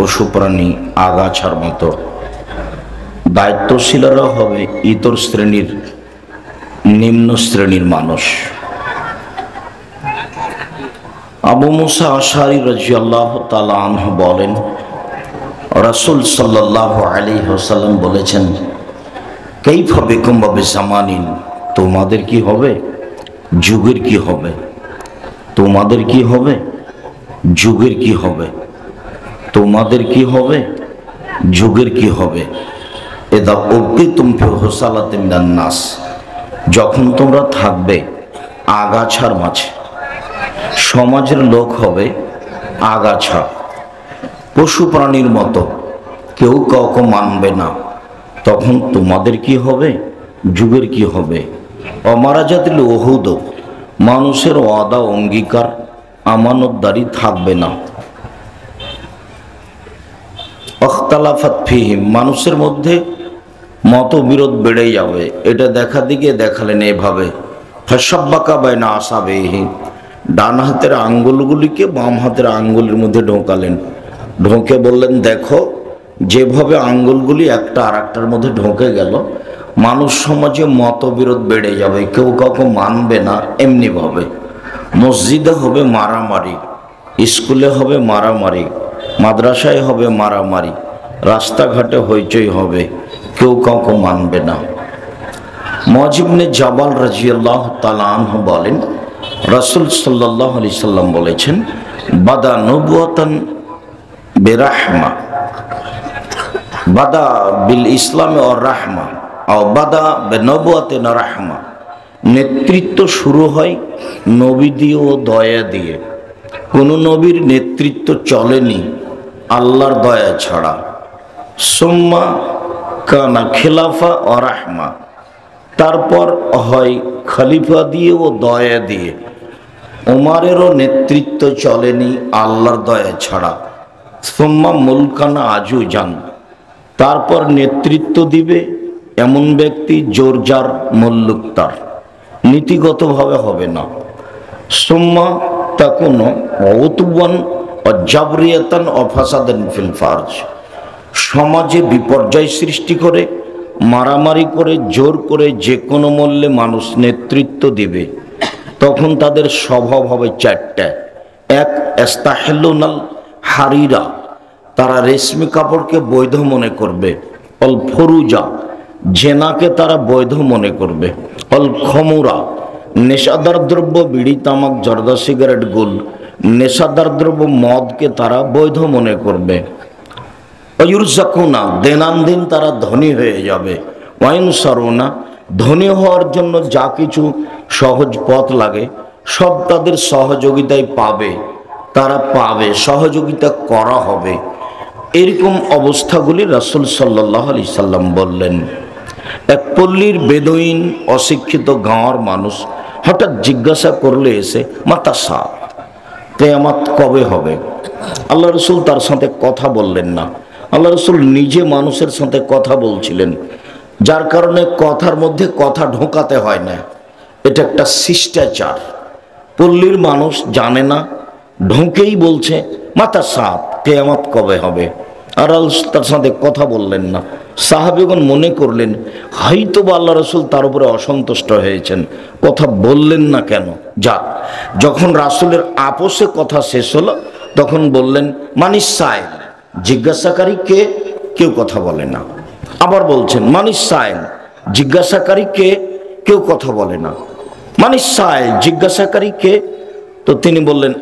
পশু প্রাণী আগাছার মতো, দায়িত্বশীলরা হবে ইতর শ্রেণীর নিম্ন শ্রেণীর মানুষ। আবু মুসা আশআরী রাদিয়াল্লাহু তাআলা আনহু বলেন, রাসূল সাল্লাল্লাহু আলাইহি ওয়াসাল্লাম বলেছেন, কাইফা বিকুম ওয়া বিজামানিন, তোমাদের কি হবে, যুগের কি হবে, তোমাদের কি হবে, যুগের কি হবে, তোমাদের কি হবে, যুগের কি হবে। এদা উবকিতুম ফি হুসালাতিন মিনান নাস, যখন তোমরা থাকবে আগাছার মাঝে, সমাজের লোক হবে আগাছা, পশু প্রাণীর মতো, কেউ কাউকে মানবে না, তখন তোমাদের কি হবে, যুগের কি হবে। অমারাজাতিল ওহুদ, মানুষের ওয়াদা অঙ্গীকার আমানতদারি থাকবে না। অখতালাফাত ফিহিম, মানুষের মধ্যে মতবিরোধ বেড়ে যাবে। এটা দেখা দিকে দেখালেন এভাবে, ফাসাব্বাকা বাইনা আসাবিহি, ডান হাতের আঙ্গুলগুলিকে বাম হাতের আঙ্গুলের মধ্যে ঢোকালেন, ঢোকে বললেন, দেখো যেভাবে আঙ্গুলগুলি একটা আর একটার মধ্যে ঢোকে গেল, মানুষ সমাজে মতবিরোধ বেড়ে যাবে, কেউ কাউকে মানবে না। এমনিভাবে মসজিদে হবে মারামারি, স্কুলে হবে মারামারি, মাদ্রাসায় হবে মারামারি, রাস্তাঘাটে হইচই হবে, কেউ কাউকে মানবে না। মুআয ইবনে জাবাল রাদিয়াল্লাহু তাআলা আনহু বলেন, রাসূল সাল্লাল্লাহু আলাইহি সাল্লাম বলেছেন, বাদা নবুওয়াতান বিরাহমা, বাদা বিল ইসলামে ওর রাহমা, ও বাদা বিনবুওয়াতিন রাহমা, নেতৃত্ব শুরু হয় নবী দিয়ে ও দয়া দিয়ে। কোন নবীর নেতৃত্ব চলেনি আল্লাহর দয়া ছাড়া। সুম্মা কানা খিলাফা ও রাহমা, তারপর হয় খলিফা দিয়ে ও দয়া দিয়ে। ওমরেরও নেতৃত্ব চলেনি আল্লাহর দয়া ছাড়া। সুম্মা মুলকানা আজুজান, তারপর নেতৃত্ব দিবে এমন ব্যক্তি জোরজার মুল্লুক, তার নীতিগতভাবে হবে না। সুম্মা তাকুনু উতওয়ান ও জাবরিয়াতান ও ফাসাদান ফিল ফারজ, সমাজে বিপর্যয় সৃষ্টি করে, মারামারি করে, জোর করে, যে কোনো মূল্যে মানুষ নেতৃত্ব দিবে, তখন তাদের স্বভাব হবে চারটা। এক, ইস্তাহিলুনাল হারিরা, তারা রেশমি কাপড়কে বৈধ মনে করবে। অল ফরুজা, জেনাকে তারা বৈধ মনে করবে। অল খমুরা, নেশাদার দ্রব্য, বিড়ি তামাক জর্দা সিগারেট গোল, নেশাদার দ্রব্য মদকে তারা বৈধ মনে করবে। অয়ুরজাকুনা, দিনান্দিন তারা ধনী হয়ে যাবে। ওয়াইনসারুনা, ধনী হওয়ার জন্য যা কিছু সহজ পথ লাগে সব তাদের সহযোগিতায় পাবে, তারা পাবে, সহযোগিতা করা হবে। এরকম অবস্থাগুলি রাসূল সাল্লাল্লাহু আলাইহি সাল্লাম বললেন। এক পল্লীর বেদুইন, অশিক্ষিত গাঁওয়ার মানুষ হঠাৎ জিজ্ঞাসা করলে এসে, মাতা সাত, কিয়ামত কবে হবে? আল্লাহ রসুল তার সাথে কথা বললেন না। আল্লাহ রসুল নিজে মানুষের সাথে কথা বলছিলেন, যার কারণে কথার মধ্যে কথা ঢোকাতে হয় না। এটা একটা শিষ্টাচার। পল্লীর মানুষ জানে না, ঢোকেই বলছে মাতা সাত, কিয়ামত কবে হবে। আর তার সাথে কথা বললেন না। সাহাবীগণ মনে করলেন হয়তো বা আল্লাহ রসুল তার উপরে অসন্তুষ্ট হয়েছেন, কথা বললেন না কেন। যাক, যখন রাসূলের আপোষে কথা শেষ হলো তখন বললেন, মানিস সাইল, জিজ্ঞাসাকারী কে? কেউ কথা বলে না। আবার বলছেন, মানিস সাইল, জিজ্ঞাসাকারী কে? কেউ কথা বলে না। মানিস সাইল, জিজ্ঞাসাকারী কে? তো তিনি বললেন,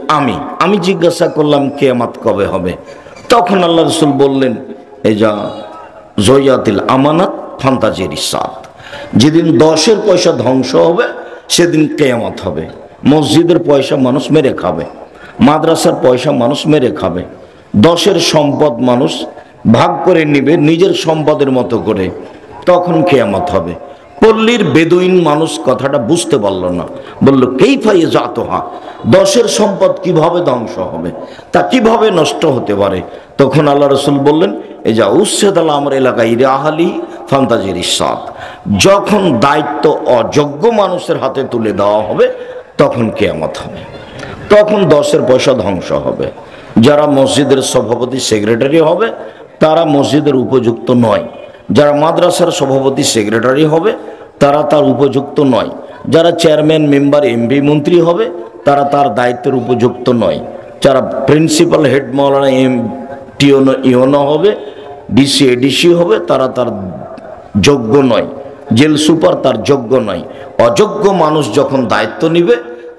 আমি জিজ্ঞাসা করলাম কিয়ামত কবে হবে। তখন আল্লাহ রসুল বললেন, এই যা জয়াতিল আমানাত ফান্তাজির সাত, যেদিন 10-এর পয়সা ধ্বংস হবে সেদিন কিয়ামত হবে। মসজিদের পয়সা মানুষ মেরে খাবে, মাদ্রাসার পয়সা মানুষ মেরে খাবে, 10-এর সম্পদ মানুষ ভাগ করে নিবে নিজের সম্পদের মতো করে, তখন কিয়ামত হবে। পল্লীর বেদুইন মানুষ কথাটা বুঝতে পারল না, বলল, কাইফা ইয়াজাতুহা, 10-এর সম্পদ কিভাবে ধ্বংস হবে, তা কিভাবে নষ্ট হতে পারে? তখন আল্লাহ রসুল বললেন, এই যা উসসাদাল আমর এলাকায় আহলি ফান্তাজির সাত, যখন দায়িত্ব অযোগ্য মানুষের হাতে তুলে দেওয়া হবে তখন কিয়ামত হবে, তখন 10-এর পয়সা ধ্বংস হবে। যারা মসজিদের সভাপতি সেক্রেটারি হবে তারা মসজিদের উপযুক্ত নয়, যারা মাদ্রাসার সভাপতি সেক্রেটারি হবে তারা তার উপযুক্ত নয়, যারা চেয়ারম্যান মেম্বার এমপি মন্ত্রী হবে তারা তার দায়িত্বের উপযুক্ত নয়, যারা প্রিন্সিপাল হেড মাওলানা ইওনো হবে, ডিসি এডিসি হবে তারা তার যোগ্য নয়, জেল সুপার তার যোগ্য নয়। অযোগ্য মানুষ যখন দায়িত্ব নিবে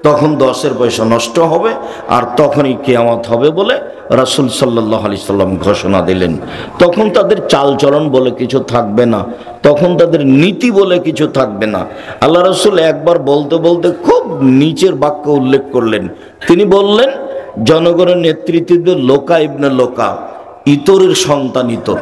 তখন 10-এর পয়সা নষ্ট হবে, আর তখনই কিয়ামত হবে বলে রাসূল সাল্লাল্লাহু আলাইহি সাল্লাম ঘোষণা দিলেন। তখন তাদের চালচলন বলে কিছু থাকবে না, তখন তাদের নীতি বলে কিছু থাকবে না। আল্লাহ রাসূল একবার বলতে বলতে খুব নিচের বাক্য উল্লেখ করলেন। তিনি বললেন, জনগণের নেতৃত্বে লোকা ইবনে লোকা, ইতরের সন্তান ইতর।